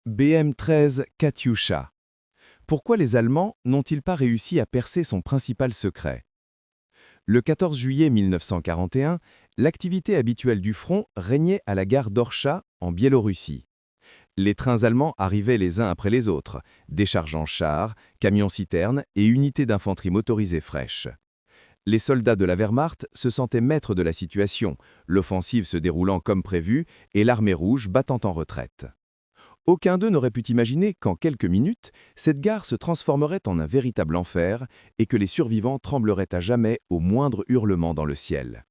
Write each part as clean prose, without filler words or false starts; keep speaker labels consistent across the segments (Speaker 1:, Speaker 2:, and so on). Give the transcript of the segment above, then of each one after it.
Speaker 1: BM-13 Katyusha. Pourquoi les Allemands n'ont-ils pas réussi à percer son principal secret? Le 14 juillet 1941, l'activité habituelle du front régnait à la gare d'Orsha, en Biélorussie. Les trains allemands arrivaient les uns après les autres, déchargeant chars, camions-citernes et unités d'infanterie motorisées fraîches. Les soldats de la Wehrmacht se sentaient maîtres de la situation, l'offensive se déroulant comme prévu et l'armée rouge battant en retraite. Aucun d'eux n'aurait pu imaginer qu'en quelques minutes, cette gare se transformerait en un véritable enfer et que les survivants trembleraient à jamais au moindre hurlement dans le ciel.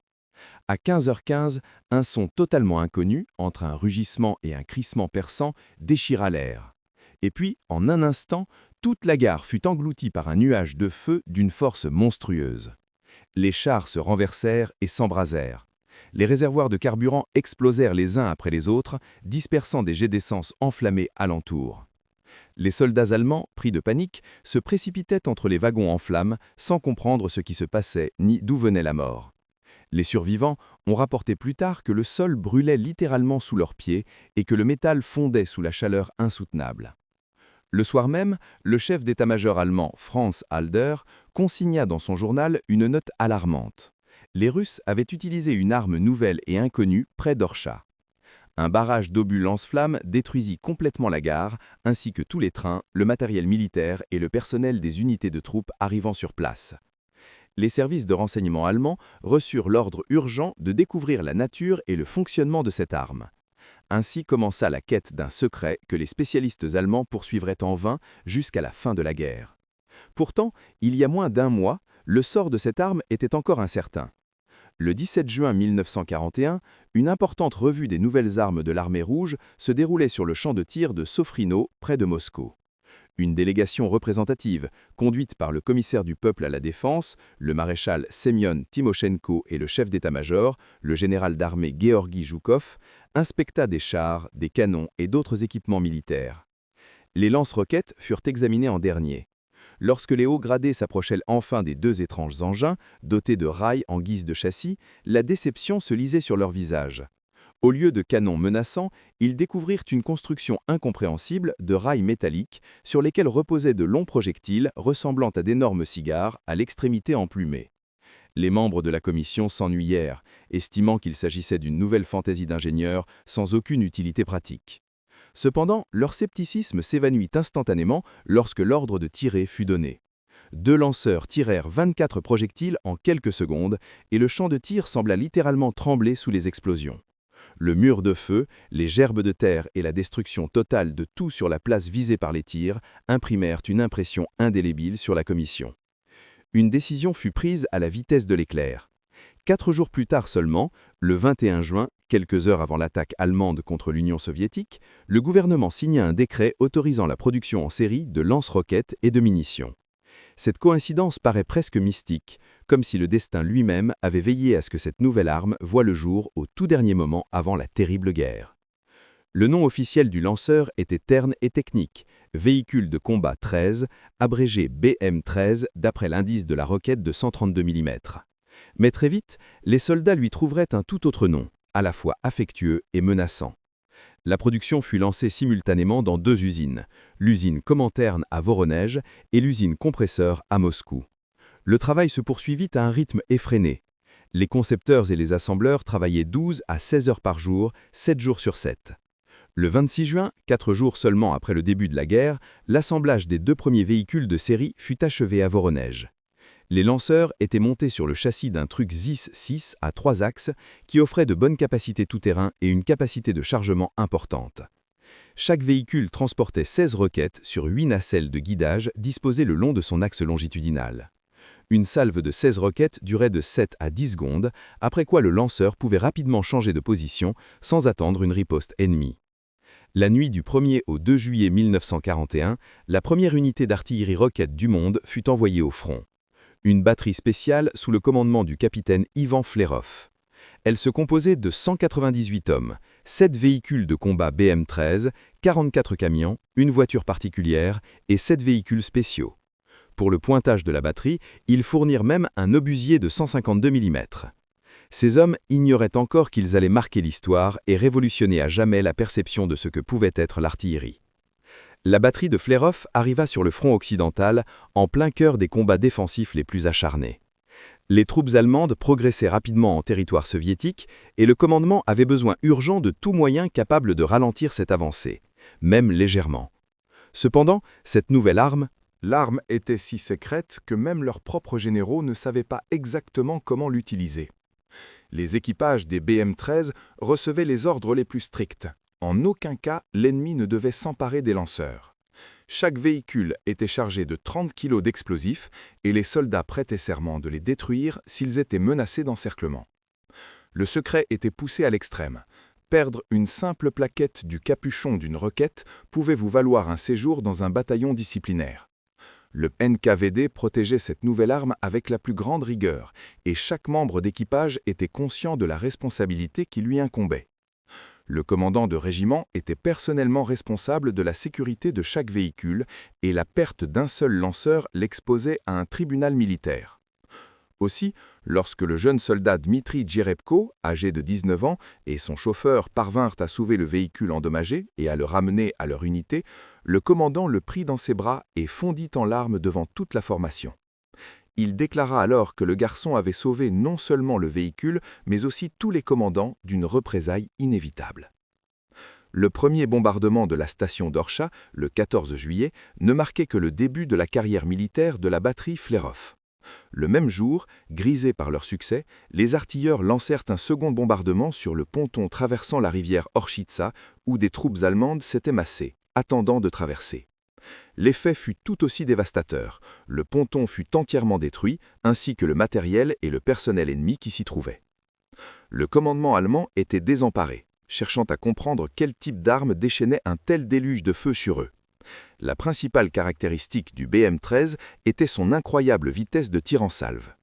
Speaker 1: À 15h15, un son totalement inconnu, entre un rugissement et un crissement perçant, déchira l'air. Et puis, en un instant, toute la gare fut engloutie par un nuage de feu d'une force monstrueuse. Les chars se renversèrent et s'embrasèrent. Les réservoirs de carburant explosèrent les uns après les autres, dispersant des jets d'essence enflammés alentour. Les soldats allemands, pris de panique, se précipitaient entre les wagons en flammes, sans comprendre ce qui se passait ni d'où venait la mort. Les survivants ont rapporté plus tard que le sol brûlait littéralement sous leurs pieds et que le métal fondait sous la chaleur insoutenable. Le soir même, le chef d'état-major allemand Franz Halder consigna dans son journal une note alarmante. Les Russes avaient utilisé une arme nouvelle et inconnue près d'Orsha. Un barrage d'obus lance-flammes détruisit complètement la gare, ainsi que tous les trains, le matériel militaire et le personnel des unités de troupes arrivant sur place. Les services de renseignement allemands reçurent l'ordre urgent de découvrir la nature et le fonctionnement de cette arme. Ainsi commença la quête d'un secret que les spécialistes allemands poursuivraient en vain jusqu'à la fin de la guerre. Pourtant, il y a moins d'un mois, le sort de cette arme était encore incertain. Le 17 juin 1941, une importante revue des nouvelles armes de l'armée rouge se déroulait sur le champ de tir de Sofrino, près de Moscou. Une délégation représentative, conduite par le commissaire du peuple à la défense, le maréchal Semyon Timoshenko et le chef d'état-major, le général d'armée Georgi Zhukov, inspecta des chars, des canons et d'autres équipements militaires. Les lance-roquettes furent examinés en dernier. Lorsque les hauts gradés s'approchaient enfin des deux étranges engins, dotés de rails en guise de châssis, la déception se lisait sur leurs visages. Au lieu de canons menaçants, ils découvrirent une construction incompréhensible de rails métalliques sur lesquels reposaient de longs projectiles ressemblant à d'énormes cigares à l'extrémité emplumée. Les membres de la commission s'ennuyèrent, estimant qu'il s'agissait d'une nouvelle fantaisie d'ingénieurs sans aucune utilité pratique. Cependant, leur scepticisme s'évanouit instantanément lorsque l'ordre de tirer fut donné. Deux lanceurs tirèrent 24 projectiles en quelques secondes et le champ de tir sembla littéralement trembler sous les explosions. Le mur de feu, les gerbes de terre et la destruction totale de tout sur la place visée par les tirs imprimèrent une impression indélébile sur la commission. Une décision fut prise à la vitesse de l'éclair. 4 jours plus tard seulement, le 21 juin, quelques heures avant l'attaque allemande contre l'Union soviétique, le gouvernement signa un décret autorisant la production en série de lance-roquettes et de munitions. Cette coïncidence paraît presque mystique, comme si le destin lui-même avait veillé à ce que cette nouvelle arme voie le jour au tout dernier moment avant la terrible guerre. Le nom officiel du lanceur était terne et technique, véhicule de combat 13, abrégé BM-13 d'après l'indice de la roquette de 132 mm. Mais très vite, les soldats lui trouveraient un tout autre nom, à la fois affectueux et menaçant. La production fut lancée simultanément dans 2 usines, l'usine Komintern à Voronej et l'usine Compresseur à Moscou. Le travail se poursuivit à un rythme effréné. Les concepteurs et les assembleurs travaillaient 12 à 16 heures par jour, 7 jours sur 7. Le 26 juin, 4 jours seulement après le début de la guerre, l'assemblage des 2 premiers véhicules de série fut achevé à Voronej. Les lanceurs étaient montés sur le châssis d'un truck ZIS-6 à 3 axes qui offrait de bonnes capacités tout-terrain et une capacité de chargement importante. Chaque véhicule transportait 16 roquettes sur 8 nacelles de guidage disposées le long de son axe longitudinal. Une salve de 16 roquettes durait de 7 à 10 secondes, après quoi le lanceur pouvait rapidement changer de position sans attendre une riposte ennemie. La nuit du 1er au 2 juillet 1941, la première unité d'artillerie roquette du monde fut envoyée au front. Une batterie spéciale sous le commandement du capitaine Ivan Flerov. Elle se composait de 198 hommes, 7 véhicules de combat BM-13, 44 camions, une voiture particulière et 7 véhicules spéciaux. Pour le pointage de la batterie, ils fournirent même un obusier de 152 mm. Ces hommes ignoraient encore qu'ils allaient marquer l'histoire et révolutionner à jamais la perception de ce que pouvait être l'artillerie. La batterie de Flerov arriva sur le front occidental, en plein cœur des combats défensifs les plus acharnés. Les troupes allemandes progressaient rapidement en territoire soviétique et le commandement avait besoin urgent de tout moyen capable de ralentir cette avancée, même légèrement. Cependant, cette nouvelle arme,
Speaker 2: l'arme était si secrète que même leurs propres généraux ne savaient pas exactement comment l'utiliser. Les équipages des BM-13 recevaient les ordres les plus stricts. En aucun cas, l'ennemi ne devait s'emparer des lanceurs. Chaque véhicule était chargé de 30 kg d'explosifs et les soldats prêtaient serment de les détruire s'ils étaient menacés d'encerclement. Le secret était poussé à l'extrême. Perdre une simple plaquette du capuchon d'une roquette pouvait vous valoir un séjour dans un bataillon disciplinaire. Le NKVD protégeait cette nouvelle arme avec la plus grande rigueur et chaque membre d'équipage était conscient de la responsabilité qui lui incombait. Le commandant de régiment était personnellement responsable de la sécurité de chaque véhicule et la perte d'un seul lanceur l'exposait à un tribunal militaire. Aussi, lorsque le jeune soldat Dmitri Djerebko, âgé de 19 ans, et son chauffeur parvinrent à sauver le véhicule endommagé et à le ramener à leur unité, le commandant le prit dans ses bras et fondit en larmes devant toute la formation. Il déclara alors que le garçon avait sauvé non seulement le véhicule, mais aussi tous les commandants d'une représaille inévitable. Le premier bombardement de la station d'Orsha, le 14 juillet, ne marquait que le début de la carrière militaire de la batterie Flerov. Le même jour, grisés par leur succès, les artilleurs lancèrent un second bombardement sur le ponton traversant la rivière Orchitsa, où des troupes allemandes s'étaient massées, attendant de traverser. L'effet fut tout aussi dévastateur. Le ponton fut entièrement détruit, ainsi que le matériel et le personnel ennemi qui s'y trouvaient. Le commandement allemand était désemparé, cherchant à comprendre quel type d'arme déchaînait un tel déluge de feu sur eux. La principale caractéristique du BM-13 était son incroyable vitesse de tir en salve.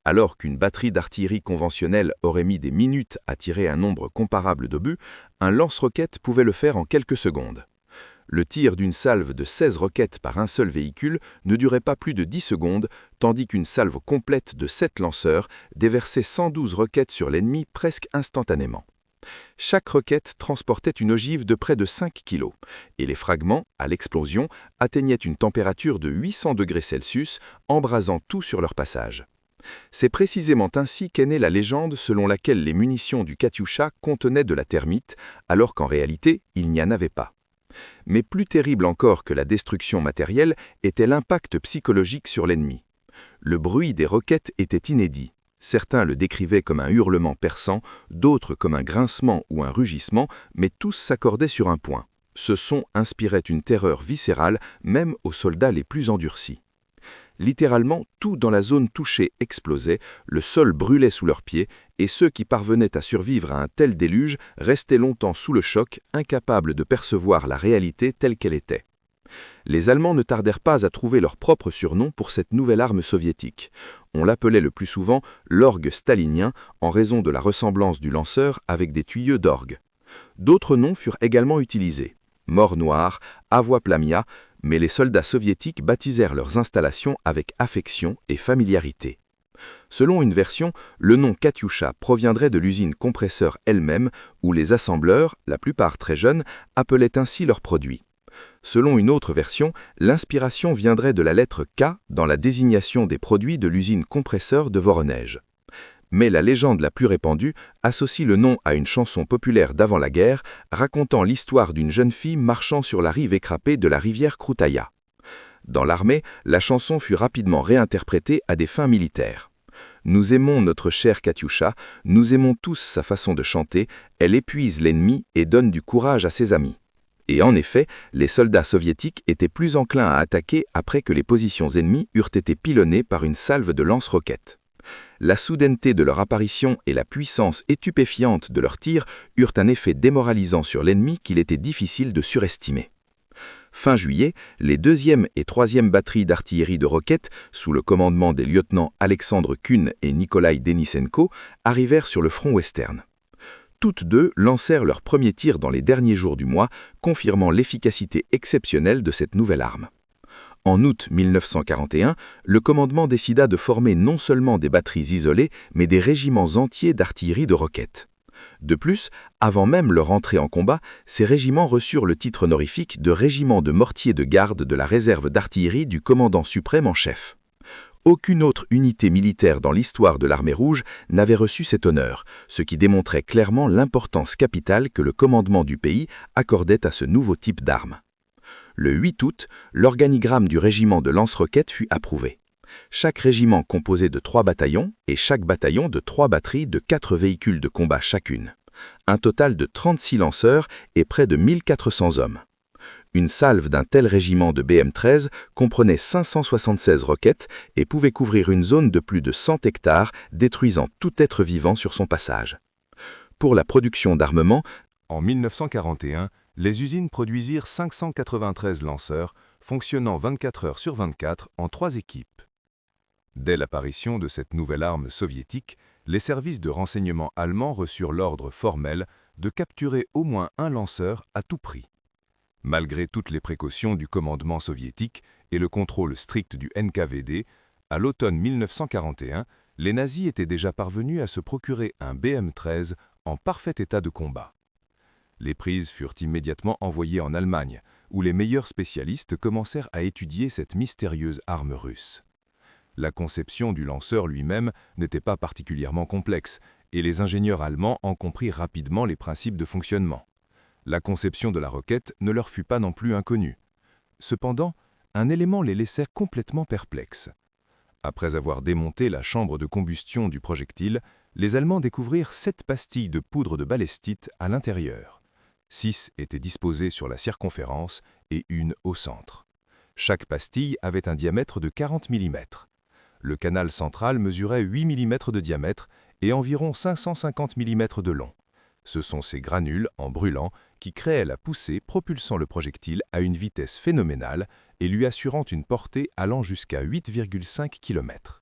Speaker 2: Alors qu'une batterie d'artillerie conventionnelle aurait mis des minutes à tirer un nombre comparable d'obus, un lance-roquette pouvait le faire en quelques secondes. Le tir d'une salve de 16 roquettes par un seul véhicule ne durait pas plus de 10 secondes, tandis qu'une salve complète de 7 lanceurs déversait 112 roquettes sur l'ennemi presque instantanément. Chaque roquette transportait une ogive de près de 5 kg, et les fragments, à l'explosion, atteignaient une température de 800 degrés Celsius, embrasant tout sur leur passage. C'est précisément ainsi qu'est née la légende selon laquelle les munitions du Katyusha contenaient de la thermite, alors qu'en réalité, il n'y en avait pas. Mais plus terrible encore que la destruction matérielle était l'impact psychologique sur l'ennemi. Le bruit des roquettes était inédit. Certains le décrivaient comme un hurlement perçant, d'autres comme un grincement ou un rugissement, mais tous s'accordaient sur un point. Ce son inspirait une terreur viscérale, même aux soldats les plus endurcis. Littéralement, tout dans la zone touchée explosait, le sol brûlait sous leurs pieds, et ceux qui parvenaient à survivre à un tel déluge restaient longtemps sous le choc, incapables de percevoir la réalité telle qu'elle était. Les Allemands ne tardèrent pas à trouver leur propre surnom pour cette nouvelle arme soviétique. On l'appelait le plus souvent l'orgue stalinien en raison de la ressemblance du lanceur avec des tuyaux d'orgue. D'autres noms furent également utilisés. Mort noire, Avoie Plamia, mais les soldats soviétiques baptisèrent leurs installations avec affection et familiarité. Selon une version, le nom Katyusha proviendrait de l'usine compresseur elle-même, où les assembleurs, la plupart très jeunes, appelaient ainsi leurs produits. Selon une autre version, l'inspiration viendrait de la lettre K dans la désignation des produits de l'usine compresseur de Voronej. Mais la légende la plus répandue associe le nom à une chanson populaire d'avant la guerre, racontant l'histoire d'une jeune fille marchant sur la rive écrapée de la rivière Kroutaïa. Dans l'armée, la chanson fut rapidement réinterprétée à des fins militaires. Nous aimons notre chère Katyusha, nous aimons tous sa façon de chanter, elle épuise l'ennemi et donne du courage à ses amis. Et en effet, les soldats soviétiques étaient plus enclins à attaquer après que les positions ennemies eurent été pilonnées par une salve de lance-roquettes. La soudaineté de leur apparition et la puissance stupéfiante de leurs tirs eurent un effet démoralisant sur l'ennemi qu'il était difficile de surestimer. Fin juillet, les 2e et 3e batteries d'artillerie de roquettes, sous le commandement des lieutenants Alexandre Kuhn et Nikolai Denisenko, arrivèrent sur le front western. Toutes deux lancèrent leurs premiers tirs dans les derniers jours du mois, confirmant l'efficacité exceptionnelle de cette nouvelle arme. En août 1941, le commandement décida de former non seulement des batteries isolées, mais des régiments entiers d'artillerie de roquettes. De plus, avant même leur entrée en combat, ces régiments reçurent le titre honorifique de régiment de mortiers de garde de la réserve d'artillerie du commandant suprême en chef. Aucune autre unité militaire dans l'histoire de l'armée rouge n'avait reçu cet honneur, ce qui démontrait clairement l'importance capitale que le commandement du pays accordait à ce nouveau type d'armes. Le 8 août, l'organigramme du régiment de lance-roquettes fut approuvé. Chaque régiment composé de 3 bataillons et chaque bataillon de 3 batteries de 4 véhicules de combat chacune. Un total de 36 lanceurs et près de 1400 hommes. Une salve d'un tel régiment de BM-13 comprenait 576 roquettes et pouvait couvrir une zone de plus de 100 hectares, détruisant tout être vivant sur son passage. Pour la production d'armement,
Speaker 1: en 1941, les usines produisirent 593 lanceurs, fonctionnant 24 heures sur 24 en 3 équipes. Dès l'apparition de cette nouvelle arme soviétique, les services de renseignement allemands reçurent l'ordre formel de capturer au moins un lanceur à tout prix. Malgré toutes les précautions du commandement soviétique et le contrôle strict du NKVD, à l'automne 1941, les nazis étaient déjà parvenus à se procurer un BM-13 en parfait état de combat. Les prises furent immédiatement envoyées en Allemagne, où les meilleurs spécialistes commencèrent à étudier cette mystérieuse arme russe. La conception du lanceur lui-même n'était pas particulièrement complexe, et les ingénieurs allemands en comprirent rapidement les principes de fonctionnement. La conception de la roquette ne leur fut pas non plus inconnue. Cependant, un élément les laissait complètement perplexes. Après avoir démonté la chambre de combustion du projectile, les Allemands découvrirent 7 pastilles de poudre de ballestite à l'intérieur. 6 étaient disposées sur la circonférence et une au centre. Chaque pastille avait un diamètre de 40 mm. Le canal central mesurait 8 mm de diamètre et environ 550 mm de long. Ce sont ces granules, en brûlant, qui créaient la poussée propulsant le projectile à une vitesse phénoménale et lui assurant une portée allant jusqu'à 8,5 km.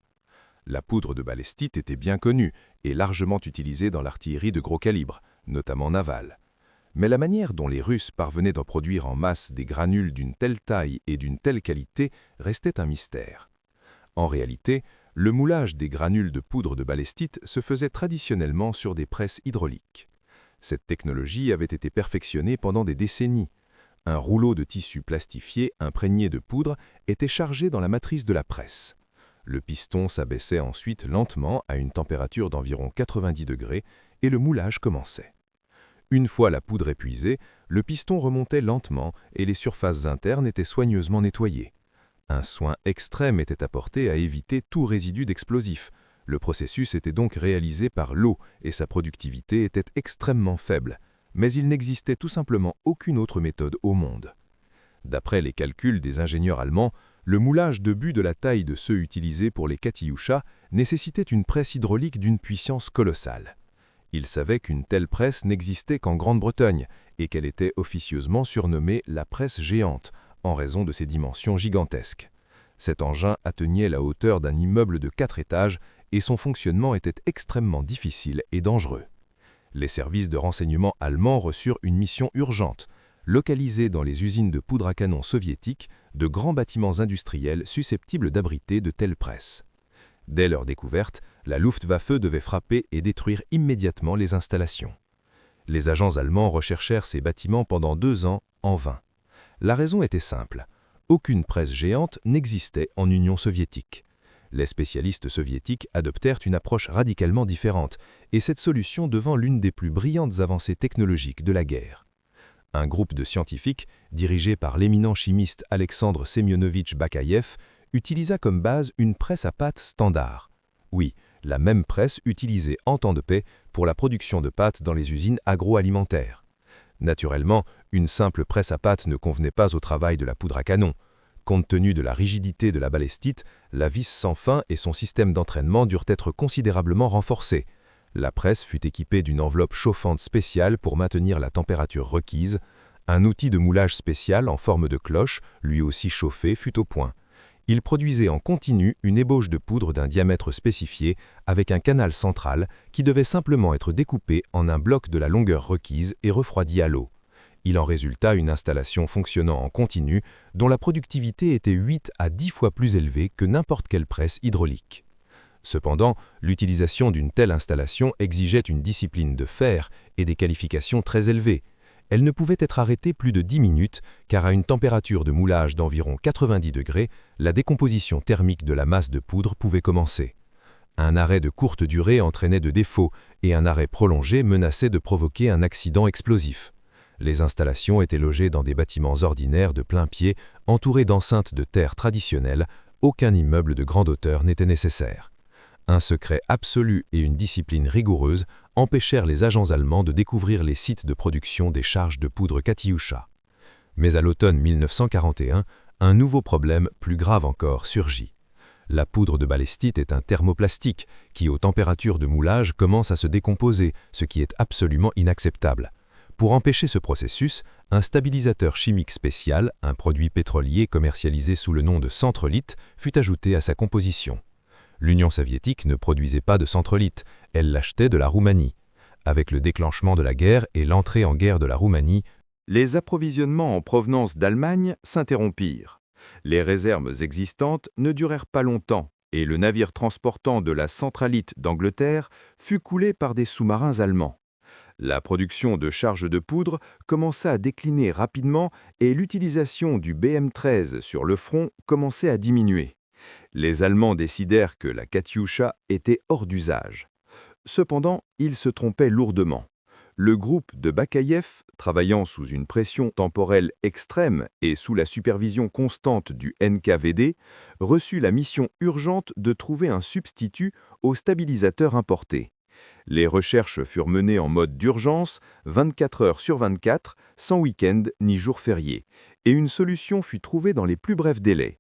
Speaker 1: La poudre de ballestite était bien connue et largement utilisée dans l'artillerie de gros calibre, notamment navale. Mais la manière dont les Russes parvenaient d'en produire en masse des granules d'une telle taille et d'une telle qualité restait un mystère. En réalité, le moulage des granules de poudre de ballestite se faisait traditionnellement sur des presses hydrauliques. Cette technologie avait été perfectionnée pendant des décennies. Un rouleau de tissu plastifié imprégné de poudre était chargé dans la matrice de la presse. Le piston s'abaissait ensuite lentement à une température d'environ 90 degrés et le moulage commençait. Une fois la poudre épuisée, le piston remontait lentement et les surfaces internes étaient soigneusement nettoyées. Un soin extrême était apporté à éviter tout résidu d'explosif. Le processus était donc réalisé par l'eau et sa productivité était extrêmement faible, mais il n'existait tout simplement aucune autre méthode au monde. D'après les calculs des ingénieurs allemands, le moulage de but de la taille de ceux utilisés pour les Katyusha nécessitait une presse hydraulique d'une puissance colossale. Ils savaient qu'une telle presse n'existait qu'en Grande-Bretagne et qu'elle était officieusement surnommée la presse géante, en raison de ses dimensions gigantesques. Cet engin atteignait la hauteur d'un immeuble de 4 étages et son fonctionnement était extrêmement difficile et dangereux. Les services de renseignement allemands reçurent une mission urgente, localiser dans les usines de poudre à canon soviétiques de grands bâtiments industriels susceptibles d'abriter de telles presses. Dès leur découverte, la Luftwaffe devait frapper et détruire immédiatement les installations. Les agents allemands recherchèrent ces bâtiments pendant 2 ans en vain. La raison était simple. Aucune presse géante n'existait en Union soviétique. Les spécialistes soviétiques adoptèrent une approche radicalement différente, et cette solution devint l'une des plus brillantes avancées technologiques de la guerre. Un groupe de scientifiques, dirigé par l'éminent chimiste Alexandre Semyonovitch Bakaïev, utilisa comme base une presse à pâte standard. Oui, la même presse utilisée en temps de paix pour la production de pâtes dans les usines agroalimentaires. Naturellement, une simple presse à pâte ne convenait pas au travail de la poudre à canon. Compte tenu de la rigidité de la ballestite, la vis sans fin et son système d'entraînement durent être considérablement renforcés. La presse fut équipée d'une enveloppe chauffante spéciale pour maintenir la température requise. Un outil de moulage spécial en forme de cloche, lui aussi chauffé, fut au point. Il produisait en continu une ébauche de poudre d'un diamètre spécifié avec un canal central qui devait simplement être découpé en un bloc de la longueur requise et refroidi à l'eau. Il en résulta une installation fonctionnant en continu dont la productivité était 8 à 10 fois plus élevée que n'importe quelle presse hydraulique. Cependant, l'utilisation d'une telle installation exigeait une discipline de fer
Speaker 3: et des qualifications très élevées. Elle ne pouvait être arrêtée plus de 10 minutes, car à une température de moulage d'environ 90 degrés, la décomposition thermique de la masse de poudre pouvait commencer. Un arrêt de courte durée entraînait de défauts, et un arrêt prolongé menaçait de provoquer un accident explosif. Les installations étaient logées dans des bâtiments ordinaires de plein pied, entourés d'enceintes de terre traditionnelles. Aucun immeuble de grande hauteur n'était nécessaire. Un secret absolu et une discipline rigoureuse empêchèrent les agents allemands de découvrir les sites de production des charges de poudre Katyusha. Mais à l'automne 1941, un nouveau problème plus grave encore surgit. La poudre de ballastite est un thermoplastique qui, aux températures de moulage, commence à se décomposer, ce qui est absolument inacceptable. Pour empêcher ce processus, un stabilisateur chimique spécial, un produit pétrolier commercialisé sous le nom de centrolite, fut ajouté à sa composition. L'Union soviétique ne produisait pas de centrolite, elle l'achetait de la Roumanie. Avec le déclenchement de la guerre et l'entrée en guerre de la Roumanie,
Speaker 1: Les approvisionnements en provenance d'Allemagne s'interrompirent. Les réserves existantes ne durèrent pas longtemps et le navire transportant de la centralite d'Angleterre fut coulé par des sous-marins allemands. La production de charges de poudre commença à décliner rapidement et l'utilisation du BM-13 sur le front commençait à diminuer. Les Allemands décidèrent que la Katyusha était hors d'usage. Cependant, ils se trompaient lourdement. Le groupe de Bakayev, travaillant sous une pression temporelle extrême et sous la supervision constante du NKVD, reçut la mission urgente de trouver un substitut au stabilisateur importé. Les recherches furent menées en mode d'urgence, 24 heures sur 24, sans week-end ni jour férié, et une solution fut trouvée dans les plus brefs délais.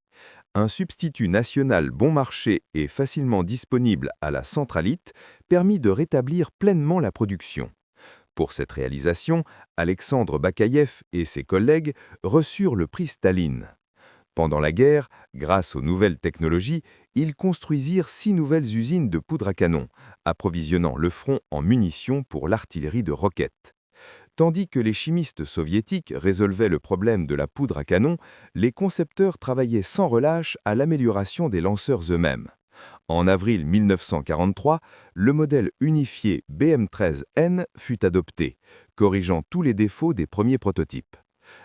Speaker 1: Un substitut national bon marché et facilement disponible à la centralite permit de rétablir pleinement la production. Pour cette réalisation, Alexandre Bakayev et ses collègues reçurent le prix Staline. Pendant la guerre, grâce aux nouvelles technologies, ils construisirent 6 nouvelles usines de poudre à canon, approvisionnant le front en munitions pour l'artillerie de roquettes. Tandis que les chimistes soviétiques résolvaient le problème de la poudre à canon, les concepteurs travaillaient sans relâche à l'amélioration des lanceurs eux-mêmes. En avril 1943, le modèle unifié BM-13N fut adopté, corrigeant tous les défauts des premiers prototypes.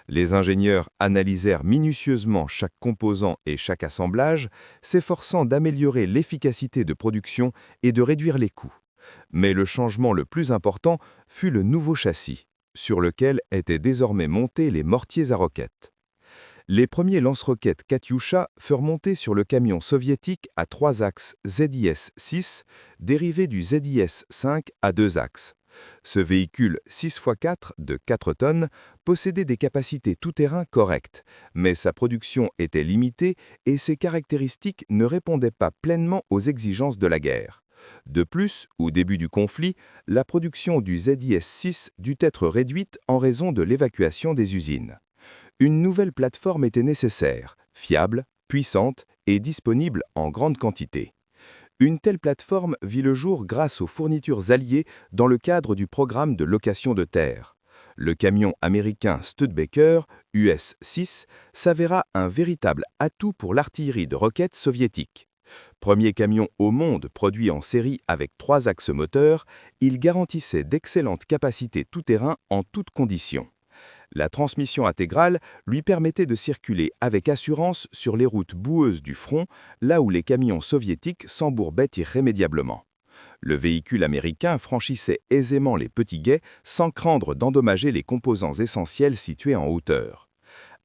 Speaker 1: Les ingénieurs analysèrent minutieusement chaque composant et chaque assemblage, s'efforçant d'améliorer l'efficacité de production et de réduire les coûts. Mais le changement le plus important fut le nouveau châssis, sur lequel étaient désormais montés les mortiers à roquettes. Les premiers lance-roquettes Katyusha furent montés sur le camion soviétique à 3 axes ZIS-6, dérivé du ZIS-5 à 2 axes. Ce véhicule 6x4 de 4 tonnes possédait des capacités tout-terrain correctes, mais sa production était limitée et ses caractéristiques ne répondaient pas pleinement aux exigences de la guerre. De plus, au début du conflit, la production du ZIS-6 dut être réduite en raison de l'évacuation des usines. Une nouvelle plateforme était nécessaire, fiable, puissante et disponible en grande quantité. Une telle plateforme vit le jour grâce aux fournitures alliées dans le cadre du programme de location de terre. Le camion américain Studebaker US-6 s'avéra un véritable atout pour l'artillerie de roquettes soviétique. Premier camion au monde produit en série avec 3 axes moteurs, il garantissait d'excellentes capacités tout-terrain en toutes conditions. La transmission intégrale lui permettait de circuler avec assurance sur les routes boueuses du front, là où les camions soviétiques s'embourbaient irrémédiablement. Le véhicule américain franchissait aisément les petits gués sans craindre d'endommager les composants essentiels situés en hauteur.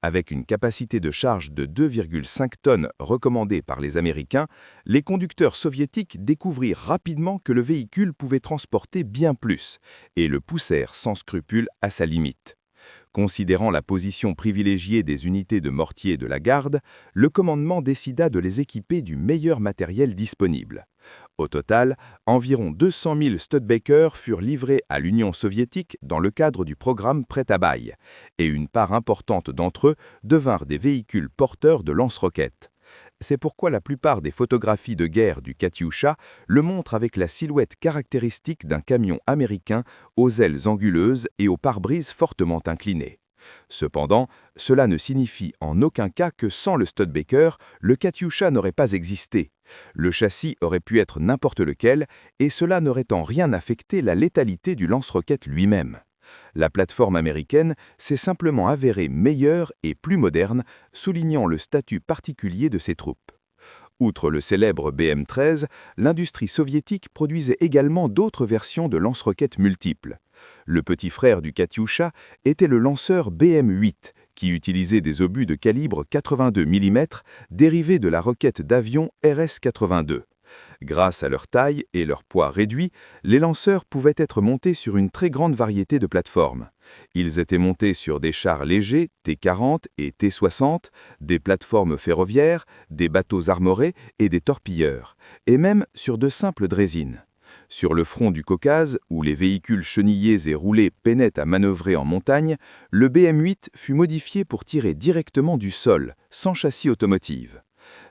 Speaker 1: Avec une capacité de charge de 2,5 tonnes recommandée par les Américains, les conducteurs soviétiques découvrirent rapidement que le véhicule pouvait transporter bien plus et le poussèrent sans scrupule à sa limite. Considérant la position privilégiée des unités de mortier de la garde, le commandement décida de les équiper du meilleur matériel disponible. Au total, environ 200 000 Studebaker furent livrés à l'Union soviétique dans le cadre du programme Prêt-à-bail, et une part importante d'entre eux devinrent des véhicules porteurs de lance-roquettes. C'est pourquoi la plupart des photographies de guerre du Katyusha le montrent avec la silhouette caractéristique d'un camion américain aux ailes anguleuses et aux pare-brises fortement inclinés. Cependant, cela ne signifie en aucun cas que sans le Studebaker, le Katyusha n'aurait pas existé, Le châssis aurait pu être n'importe lequel, et cela n'aurait en rien affecté la létalité du lance-roquette lui-même. La plateforme américaine s'est simplement avérée meilleure et plus moderne, soulignant le statut particulier de ses troupes. Outre le célèbre BM-13, l'industrie soviétique produisait également d'autres versions de lance-roquettes multiples. Le petit frère du Katyusha était le lanceur BM-8, qui utilisait des obus de calibre 82 mm dérivés de la roquette d'avion RS-82. Grâce à leur taille et leur poids réduit, les lanceurs pouvaient être montés sur une très grande variété de plateformes. Ils étaient montés sur des chars légers T-40 et T-60, des plateformes ferroviaires, des bateaux armorés et des torpilleurs, et même sur de simples draisines. Sur le front du Caucase, où les véhicules chenillés et roulés peinaient à manœuvrer en montagne, le BM-8 fut modifié pour tirer directement du sol, sans châssis automotive.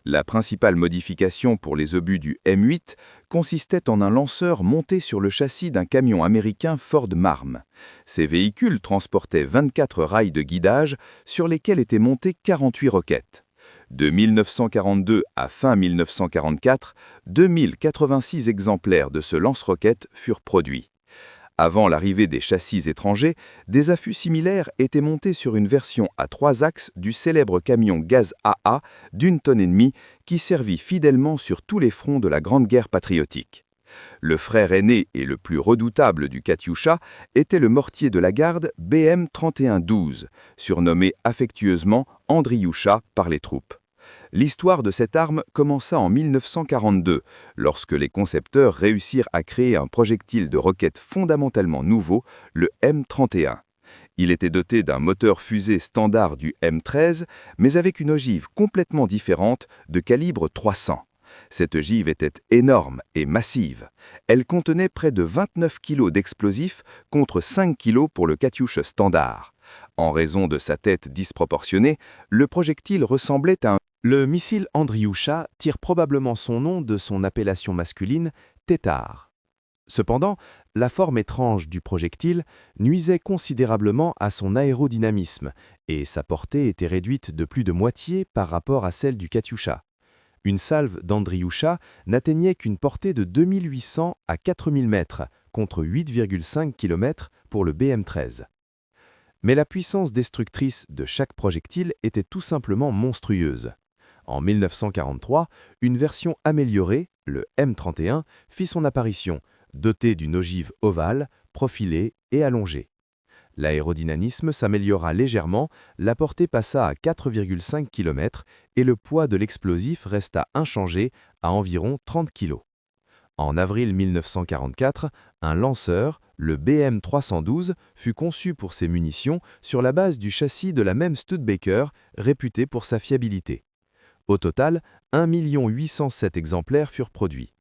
Speaker 1: La principale modification pour les obus du M8 consistait en un lanceur monté sur le châssis d'un camion américain Ford Marm. Ces véhicules transportaient 24 rails de guidage sur lesquels étaient montées 48 roquettes. De 1942 à fin 1944, 2086 exemplaires de ce lance-roquettes furent produits. Avant l'arrivée des châssis étrangers, des affûts similaires étaient montés sur une version à 3 axes du célèbre camion gaz AA d'1,5 tonne qui servit fidèlement sur tous les fronts de la Grande Guerre patriotique. Le frère aîné et le plus redoutable du Katyusha était le mortier de la garde BM-3112, surnommé affectueusement Andriusha par les troupes. L'histoire de cette arme commença en 1942, lorsque les concepteurs réussirent à créer un projectile de roquette fondamentalement nouveau, le M31. Il était doté d'un moteur fusée standard du M13, mais avec une ogive complètement différente de calibre 300. Cette ogive était énorme et massive. Elle contenait près de 29 kg d'explosifs contre 5 kg pour le Katyusha standard. En raison de sa tête disproportionnée, le projectile ressemblait à un...
Speaker 4: Le missile Andriusha tire probablement son nom de son appellation masculine, tétard. Cependant, la forme étrange du projectile nuisait considérablement à son aérodynamisme et sa portée était réduite de plus de moitié par rapport à celle du Katyusha. Une salve d'Andriusha n'atteignait qu'une portée de 2800 à 4000 mètres contre 8,5 km pour le BM-13. Mais la puissance destructrice de chaque projectile était tout simplement monstrueuse. En 1943, une version améliorée, le M31, fit son apparition, dotée d'une ogive ovale, profilée et allongée. L'aérodynamisme s'améliora légèrement, la portée passa à 4,5 km et le poids de l'explosif resta inchangé à environ 30 kg. En avril 1944, un lanceur, le BM-312, fut conçu pour ses munitions sur la base du châssis de la même Studebaker, réputé pour sa fiabilité. Au total, 1 807 exemplaires furent produits.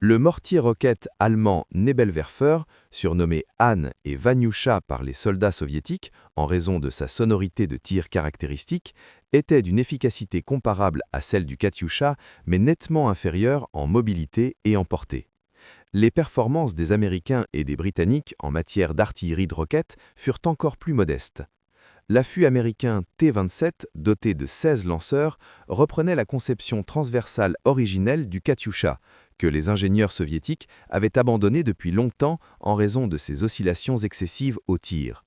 Speaker 4: Le mortier-roquette allemand Nebelwerfer, surnommé Han et Vanyusha par les soldats soviétiques en raison de sa sonorité de tir caractéristique, était d'une efficacité comparable à celle du Katyusha, mais nettement inférieure en mobilité et en portée. Les performances des Américains et des Britanniques en matière d'artillerie de roquettes furent encore plus modestes. L'affût américain T-27, doté de 16 lanceurs, reprenait la conception transversale originelle du Katyusha, que les ingénieurs soviétiques avaient abandonné depuis longtemps en raison de ses oscillations excessives au tir.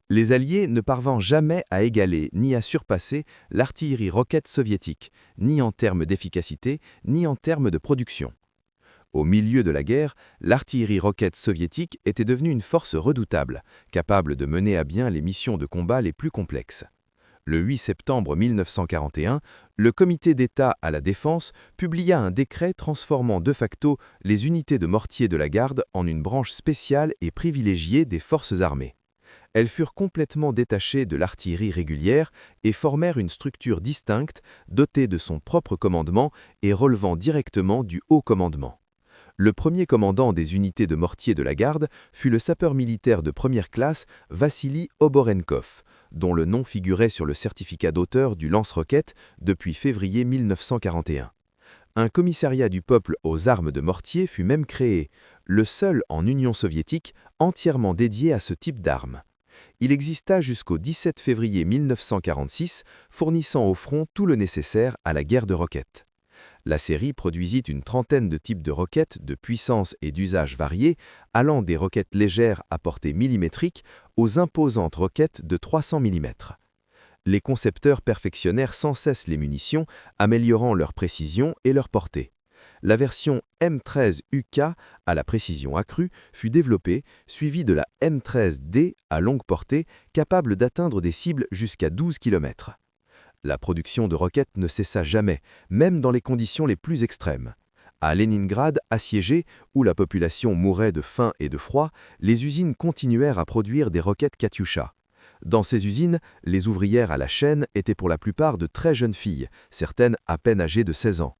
Speaker 4: Les Alliés ne parvinrent jamais à égaler ni à surpasser l'artillerie roquette soviétique, ni en termes d'efficacité, ni en termes de production. Au milieu de la guerre, l'artillerie roquette soviétique était devenue une force redoutable, capable de mener à bien les missions de combat les plus complexes. Le 8 septembre 1941, le Comité d'État à la Défense publia un décret transformant de facto les unités de mortier de la garde en une branche spéciale et privilégiée des forces armées. Elles furent complètement détachées de l'artillerie régulière et formèrent une structure distincte, dotée de son propre commandement et relevant directement du haut commandement. Le premier commandant des unités de mortier de la garde fut le sapeur militaire de première classe Vassili Oborenkov, dont le nom figurait sur le certificat d'auteur du lance-roquette depuis février 1941. Un commissariat du peuple aux armes de mortier fut même créé, le seul en Union soviétique entièrement dédié à ce type d'armes. Il exista jusqu'au 17 février 1946, fournissant au front tout le nécessaire à la guerre de roquettes. La série produisit une trentaine de types de roquettes de puissance et d'usage variés, allant des roquettes légères à portée millimétrique aux imposantes roquettes de 300 mm. Les concepteurs perfectionnèrent sans cesse les munitions, améliorant leur précision et leur portée. La version M13UK à la précision accrue fut développée, suivie de la M13D à longue portée, capable d'atteindre des cibles jusqu'à 12 km. La production de roquettes ne cessa jamais, même dans les conditions les plus extrêmes. À Leningrad, assiégé, où la population mourait de faim et de froid, les usines continuèrent à produire des roquettes Katyusha. Dans ces usines, les ouvrières à la chaîne étaient pour la plupart de très jeunes filles, certaines à peine âgées de 16 ans.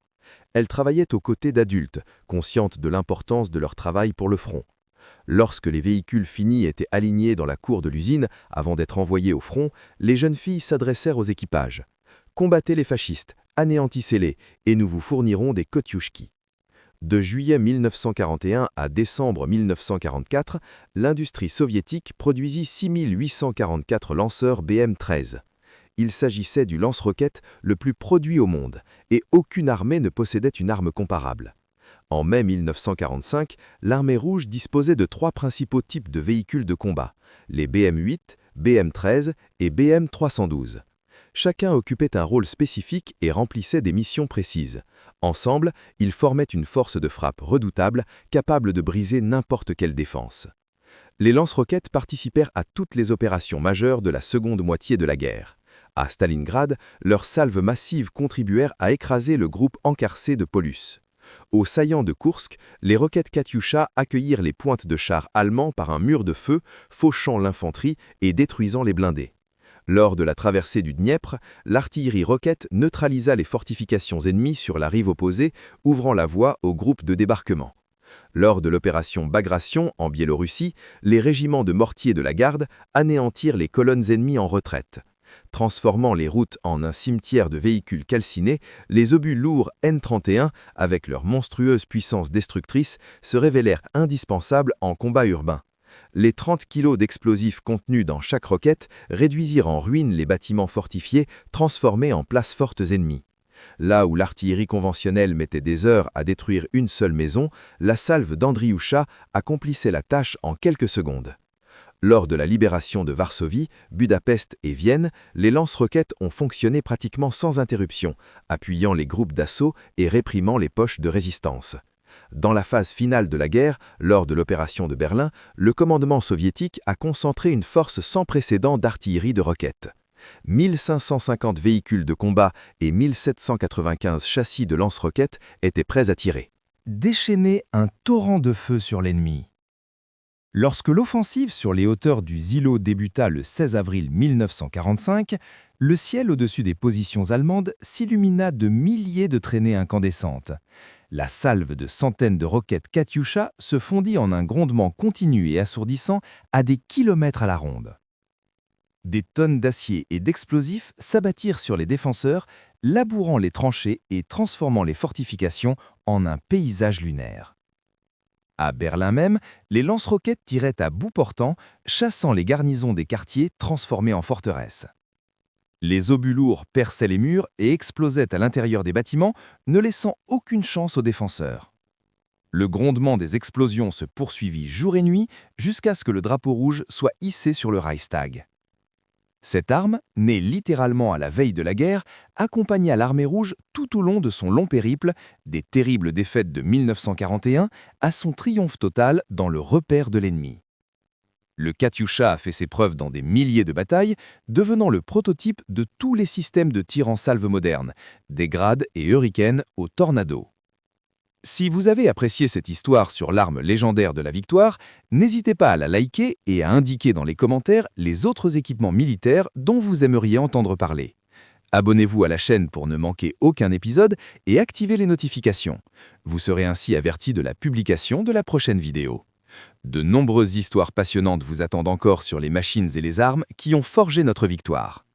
Speaker 4: Elles travaillaient aux côtés d'adultes, conscientes de l'importance de leur travail pour le front. Lorsque les véhicules finis étaient alignés dans la cour de l'usine, avant d'être envoyés au front, les jeunes filles s'adressèrent aux équipages. « Combattez les fascistes, anéantissez-les, et nous vous fournirons des Kotyushki ». De juillet 1941 à décembre 1944, l'industrie soviétique produisit 6844 lanceurs BM-13. Il s'agissait du lance-roquette le plus produit au monde, et aucune armée ne possédait une arme comparable. En mai 1945, l'armée rouge disposait de 3 principaux types de véhicules de combat, les BM-8, BM-13 et BM-312. Chacun occupait un rôle spécifique et remplissait des missions précises. Ensemble, ils formaient une force de frappe redoutable, capable de briser n'importe quelle défense. Les lance-roquettes participèrent à toutes les opérations majeures de la seconde moitié de la guerre. À Stalingrad, leurs salves massives contribuèrent à écraser le groupe encarcé de Paulus. Au saillant de Koursk, les roquettes Katyusha accueillirent les pointes de chars allemands par un mur de feu, fauchant l'infanterie et détruisant les blindés. Lors de la traversée du Dniepr, l'artillerie roquette neutralisa les fortifications ennemies sur la rive opposée, ouvrant la voie aux groupes de débarquement. Lors de l'opération Bagration en Biélorussie, les régiments de mortiers de la garde anéantirent les colonnes ennemies en retraite. Transformant les routes en un cimetière de véhicules calcinés, les obus lourds N-31, avec leur monstrueuse puissance destructrice, se révélèrent indispensables en combat urbain. Les 30 kg d'explosifs contenus dans chaque roquette réduisirent en ruine les bâtiments fortifiés transformés en places fortes ennemies. Là où l'artillerie conventionnelle mettait des heures à détruire une seule maison, la salve d'Andriusha accomplissait la tâche en quelques secondes. Lors de la libération de Varsovie, Budapest et Vienne, les lance-roquettes ont fonctionné pratiquement sans interruption, appuyant les groupes d'assaut et réprimant les poches de résistance. Dans la phase finale de la guerre, lors de l'opération de Berlin, le commandement soviétique a concentré une force sans précédent d'artillerie de roquettes. 1550 véhicules de combat et 1795 châssis de lance-roquettes étaient prêts à tirer.
Speaker 5: Déchaîner un torrent de feu sur l'ennemi. Lorsque l'offensive sur les hauteurs du Zillo débuta le 16 avril 1945, le ciel au-dessus des positions allemandes s'illumina de milliers de traînées incandescentes. La salve de centaines de roquettes Katyusha se fondit en un grondement continu et assourdissant à des kilomètres à la ronde. Des tonnes d'acier et d'explosifs s'abattirent sur les défenseurs, labourant les tranchées et transformant les fortifications en un paysage lunaire. À Berlin même, les lance-roquettes tiraient à bout portant, chassant les garnisons des quartiers transformés en forteresses. Les obus lourds perçaient les murs et explosaient à l'intérieur des bâtiments, ne laissant aucune chance aux défenseurs. Le grondement des explosions se poursuivit jour et nuit jusqu'à ce que le drapeau rouge soit hissé sur le Reichstag. Cette arme, née littéralement à la veille de la guerre, accompagna l'armée rouge tout au long de son long périple, des terribles défaites de 1941 à son triomphe total dans le repère de l'ennemi. Le Katyusha a fait ses preuves dans des milliers de batailles, devenant le prototype de tous les systèmes de tir en salve modernes, des Grad et Hurricane au Tornado. Si vous avez apprécié cette histoire sur l'arme légendaire de la victoire, n'hésitez pas à la liker et à indiquer dans les commentaires les autres équipements militaires dont vous aimeriez entendre parler. Abonnez-vous à la chaîne pour ne manquer aucun épisode et activez les notifications. Vous serez ainsi averti de la publication de la prochaine vidéo. De nombreuses histoires passionnantes vous attendent encore sur les machines et les armes qui ont forgé notre victoire.